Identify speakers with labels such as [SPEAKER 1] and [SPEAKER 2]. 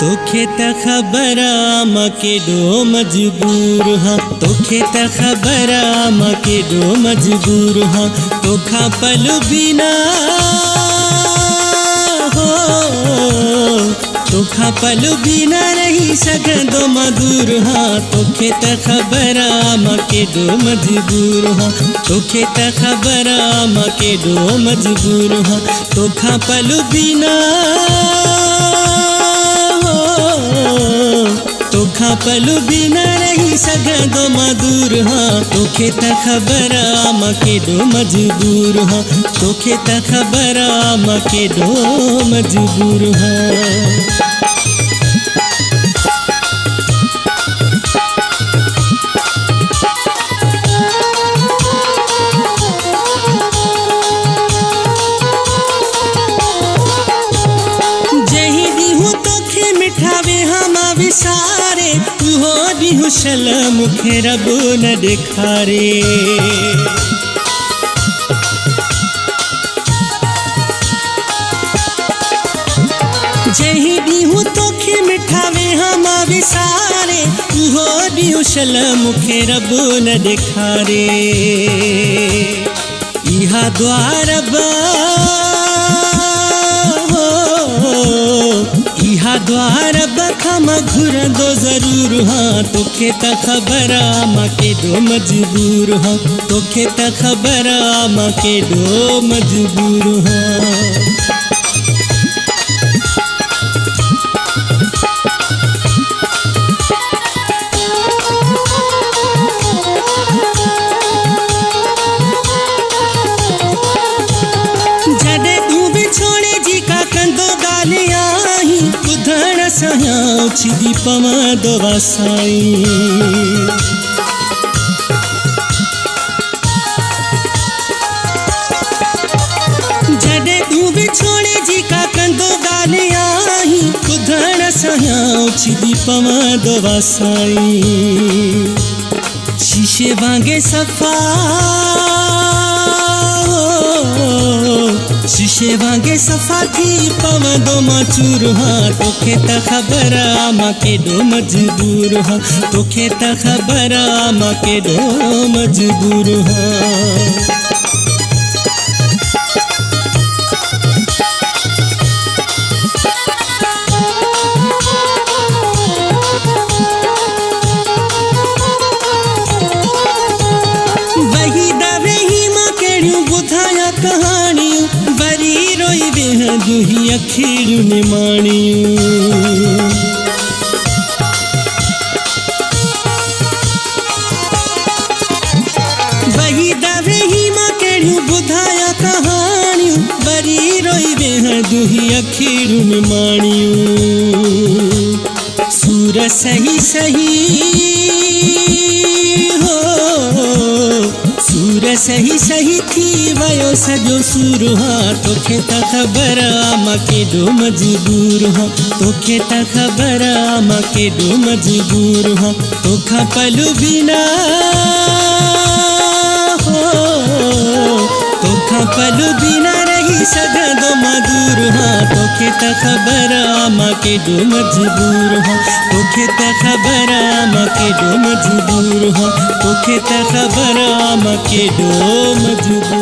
[SPEAKER 1] तोखे त खबर मके डो मजबूर हाँ, तोखे त खबर मके डो मजबूर हाँ, तोखा पल बिना हो, तोखा पल बिना रही सघंदो मधुर हाँ, तोखे त खबर मके डो मजबूर हाँ, तोखे त खबर मके डो मजबूर हाँ, तोखा पल बिना तोखा पलू बिना रही सघंदो मधुर हाँ, तोखे त खबर मके डो मजबूर हाँ, तोखे त खबर मके डो मजबूर हाँ। विसारे तुहो दिहुशल मुखे रब न दिखारे, जही दिहु तोखे मिठावे हम विसारे तुहो दिहुशल मुखे रब न दिखारे, इहा द्वार इहा द्वार बखम घुरंदो जरूर हाँ, तोखे त खबर मके डो मजबूर हाँ, तोखे त खबर मके डो मजबूर हाँ। जडे तू बिछोड़े जी का कंदो गालियां ॿुधण सया छिदी पवंदो वसाई, जॾहिं तूं बिछोड़े जी का कंदो ॻाल्हि ॿुधण सया छिदी पवंदो वसाई, शीशे वांगे सफ़ा शीशे वांगे सफ़ा थी पवंदो माचूर हाँ, तोखे त खबर मके डो मजबूर हाँ, तोखे त खबर मके डो मजबूर हाँ। वही दवे ही मां कहिड़ियूं ॿुधायां कहाणियूं, वरी रोई वेहंदियूं ही अखियूं निमाणियूं, वही दवे ही मां कहिड़ियूं ॿुधायां कहाणियूं, वरी रोई वेहंदियूं ही अखियूं निमाणियूं, सूर सही सही सूर सही सही थी वयो सजो सूर हाँ, तोखे त खबर मके डो मजबूर हाँ, तोखे त खबर मके डो मजबूर हाँ, तोखा पल बिना हो, तोखा पल बिना रही सघंदो मधुर हाँ, तोखे त खबर मके डो मजबूर हाँ, तोखे त खबर मके डो मजबूर हाँ, तोखे त खबर मके डो मजबूर।